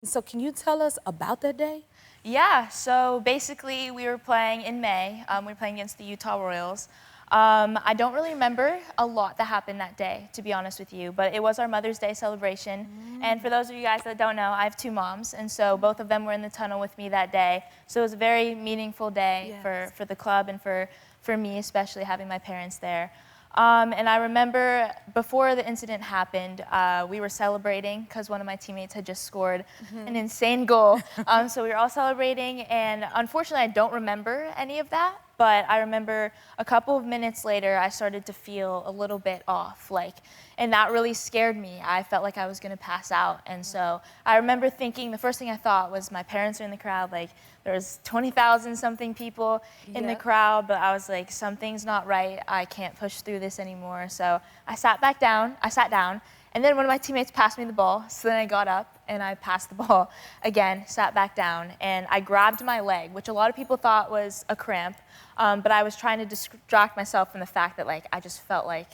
So can you tell us about that day? Yeah, so basically we were playing in May. We were playing against the Utah Royals. I don't really remember a lot that happened that day, to be honest with you, but it was our Mother's Day celebration. And for those of you guys that don't know, I have two moms, and so both of them were in the tunnel with me that day. So it was a very meaningful day for the club and for me, especially having my parents there. And I remember before the incident happened, we were celebrating because one of my teammates had just scored an insane goal. So we were all celebrating, and unfortunately, I don't remember any of that. But I remember a couple of minutes later, I started to feel a little bit off, and that really scared me. I felt like I was gonna pass out. And so I remember thinking, the first thing I thought was my parents are in the crowd, there was 20,000 something people in the crowd, but I was like, something's not right. I can't push through this anymore. So I sat down, and then one of my teammates passed me the ball. So then I got up and I passed the ball again, sat back down, and I grabbed my leg, which a lot of people thought was a cramp. But I was trying to distract myself from the fact that I just felt like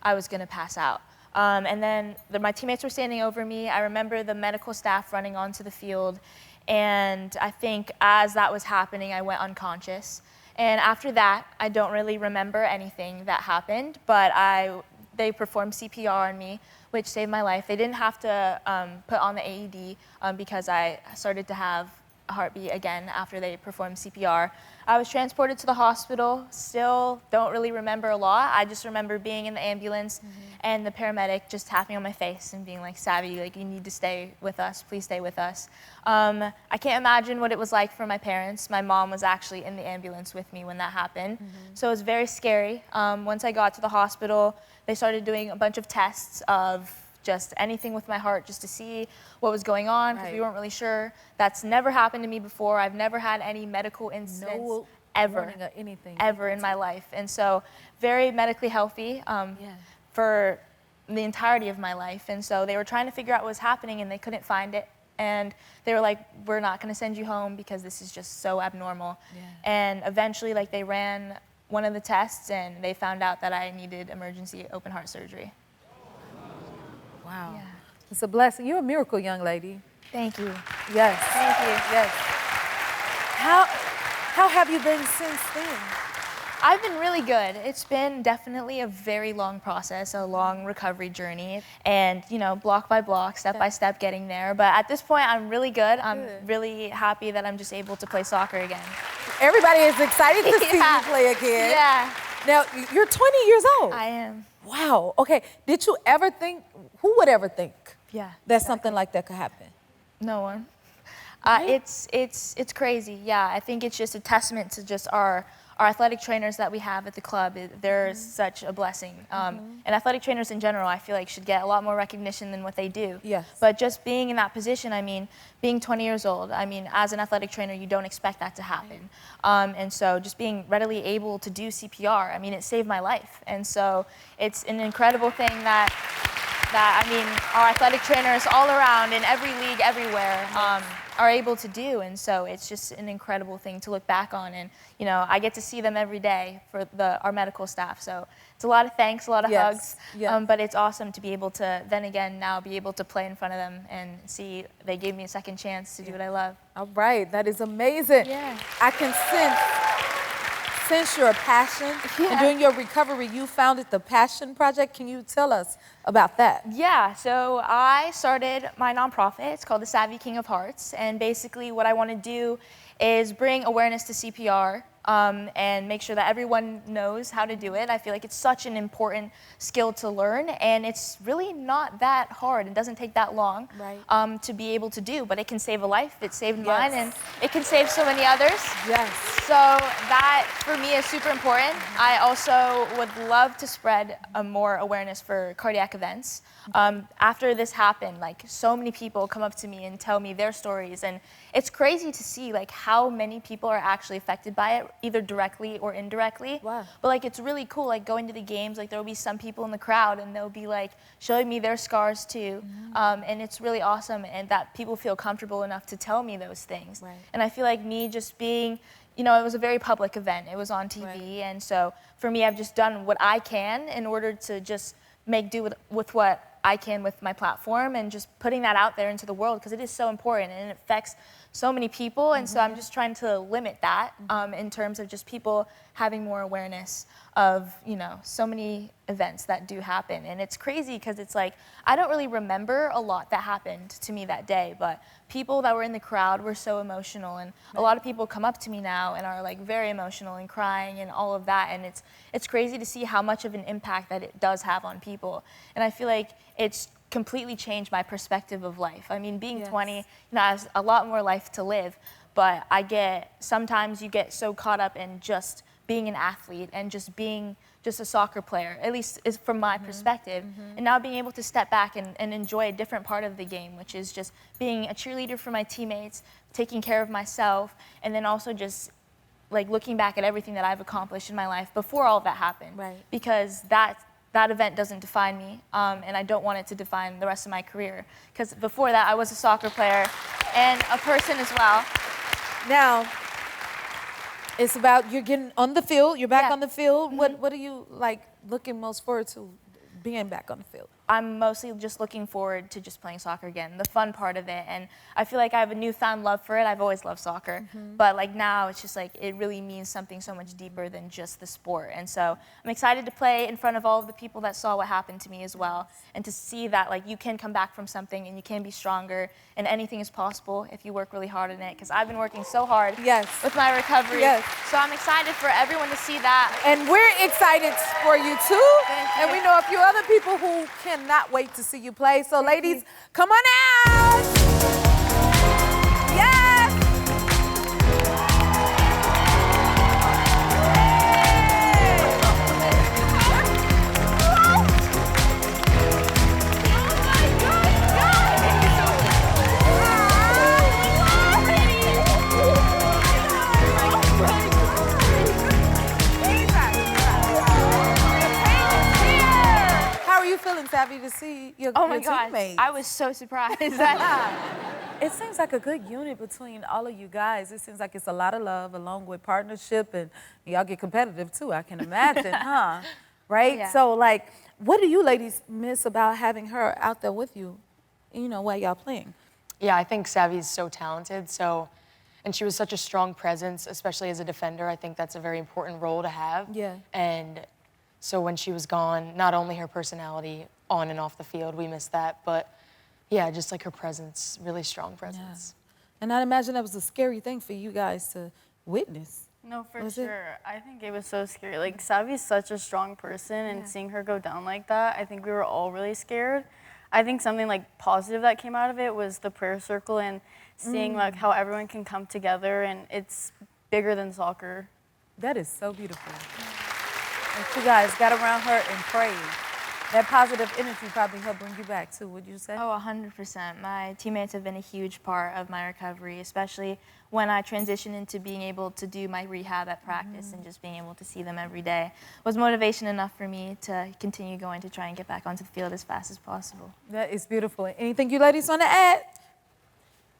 I was gonna pass out. And then my teammates were standing over me. I remember the medical staff running onto the field, and I think as that was happening, I went unconscious. And after that, I don't really remember anything that happened, but they performed CPR on me, which saved my life. They didn't have to put on the AED because I started to have a heartbeat again after they performed CPR. I was transported to the hospital. Still don't really remember a lot. I just remember being in the ambulance and the paramedic just tapping on my face and being like, Savy, you need to stay with us. Please stay with us. I can't imagine what it was like for my parents. My mom was actually in the ambulance with me when that happened. So it was very scary. Once I got to the hospital, they started doing a bunch of tests of just anything with my heart just to see what was going on because we weren't really sure. That's never happened to me before. I've never had any medical incidents ever in my life. And so very medically healthy for the entirety of my life. And so they were trying to figure out what was happening and they couldn't find it. And they were like, we're not gonna send you home because this is just so abnormal. And eventually they ran one of the tests and they found out that I needed emergency open heart surgery. Wow. Yeah. It's a blessing. You're a miracle, young lady. Thank you. Yes. Thank you. Yes. How have you been since then? I've been really good. It's been definitely a very long process, a long recovery journey, and block by block, step by step getting there. But at this point, I'm really good. I'm really happy that I'm just able to play soccer again. Everybody is excited to see you play again. Yeah. Now, you're 20 years old. I am. Wow. Okay. Did you ever think, who would ever think that something like that could happen? No one. It's crazy. Yeah, I think it's just a testament to just our athletic trainers that we have at the club. They're such a blessing. And athletic trainers in general, I feel like should get a lot more recognition than what they do. Yes. But just being in that position, being 20 years old, as an athletic trainer, you don't expect that to happen. And so just being readily able to do CPR, it saved my life. And so it's an incredible thing that our athletic trainers all around in every league, everywhere, are able to do. And so it's just an incredible thing to look back on. And, I get to see them every day for our medical staff. So it's a lot of thanks, a lot of hugs. But it's awesome to be able to, then again, now be able to play in front of them and see they gave me a second chance to do what I love. All right. That is amazing. Yeah. I can sense your passion. And during your recovery, you founded the Passion Project. Can you tell us about that? Yeah, so I started my nonprofit. It's called the Savy King of Hearts. And basically what I want to do is bring awareness to CPR and make sure that everyone knows how to do it. I feel like it's such an important skill to learn, and it's really not that hard. It doesn't take that long to be able to do, but it can save a life. It saved mine, and it can save so many others. Yes. So that, for me, is super important. I also would love to spread more awareness for cardiac events. After this happened, so many people come up to me and tell me their stories, and it's crazy to see how many people are actually affected by it, either directly or indirectly. Wow. But it's really cool, going to the games, there will be some people in the crowd and they'll be showing me their scars too. And it's really awesome, and that people feel comfortable enough to tell me those things. And I feel like me just being, it was a very public event. It was on TV, and so for me, I've just done what I can in order to just make do with what I can with my platform and just putting that out there into the world, because it is so important and it affects so many people. And so I'm just trying to limit that in terms of just people having more awareness of, you know, so many events that do happen. And it's crazy because it's like, I don't really remember a lot that happened to me that day, but people that were in the crowd were so emotional. And a lot of people come up to me now and are like very emotional and crying and all of that. And it's crazy to see how much of an impact that it does have on people. And I feel like it's completely changed my perspective of life. I mean, being 20, you know, I have a lot more life to live, but sometimes you get so caught up in just being an athlete and just being just a soccer player, at least is from my perspective. And now being able to step back and enjoy a different part of the game, which is just being a cheerleader for my teammates, taking care of myself, and then also just like looking back at everything that I've accomplished in my life before all of that happened. Right. Because that event doesn't define me, and I don't want it to define the rest of my career. Because before that, I was a soccer player and a person as well. Now, it's about you're getting on the field. You're back on the field. What are you like looking most forward to being back on the field? I'm mostly just looking forward to just playing soccer again, the fun part of it. And I feel like I have a newfound love for it. I've always loved soccer. But like now, it's just like it really means something so much deeper than just the sport. And so I'm excited to play in front of all of the people that saw what happened to me as well. And to see that like you can come back from something and you can be stronger and anything is possible if you work really hard on it. Because I've been working so hard with my recovery. So I'm excited for everyone to see that. And we're excited for you too. And we know a few other people who cannot wait to see you play. So ladies, come on out. Yes. How are you feeling, Savy, to see your teammates? I was so surprised. It seems like a good unit between all of you guys. It seems like it's a lot of love along with partnership, and y'all get competitive too, I can imagine, huh? Right? Yeah. So like, what do you ladies miss about having her out there with you, you know, while y'all playing? Yeah, I think Savy's so talented, and she was such a strong presence, especially as a defender. I think that's a very important role to have. Yeah. And so when she was gone, not only her personality on and off the field, we missed that, but yeah, just like her presence, really strong presence. Yeah. And I'd imagine that was a scary thing for you guys to witness. No, for sure. I think it was so scary. Like, Savy's such a strong person, and seeing her go down like that, I think we were all really scared. I think something like positive that came out of it was the prayer circle and seeing like how everyone can come together, and it's bigger than soccer. That is so beautiful. And you guys got around her and prayed. That positive energy probably helped bring you back too, would you say? Oh, 100%. My teammates have been a huge part of my recovery, especially when I transitioned into being able to do my rehab at practice and just being able to see them every day was motivation enough for me to continue going to try and get back onto the field as fast as possible. That is beautiful. Anything you ladies want to add?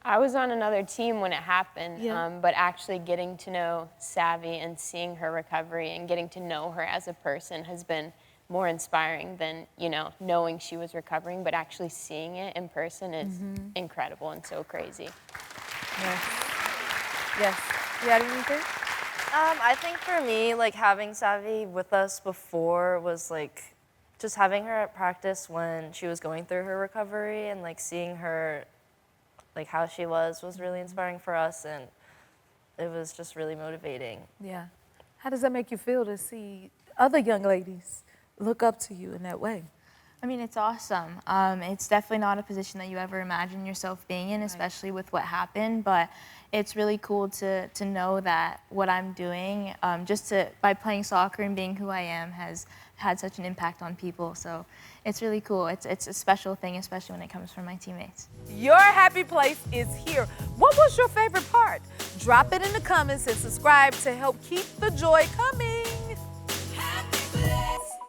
I was on another team when it happened, Yeah. but actually getting to know Savy and seeing her recovery and getting to know her as a person has been more inspiring than, you know, knowing she was recovering, but actually seeing it in person is incredible and so crazy. Yes. Yes. You had anything? I think for me, like having Savy with us before was like just having her at practice when she was going through her recovery and like seeing her like how she was really inspiring for us, and it was just really motivating. Yeah. How does that make you feel to see other young ladies look up to you in that way? I mean, it's awesome. It's definitely not a position that you ever imagine yourself being in, especially with what happened, but it's really cool to know that what I'm doing, by playing soccer and being who I am, has had such an impact on people. So it's really cool. It's a special thing, especially when it comes from my teammates. Your happy place is here. What was your favorite part? Drop it in the comments and subscribe to help keep the joy coming.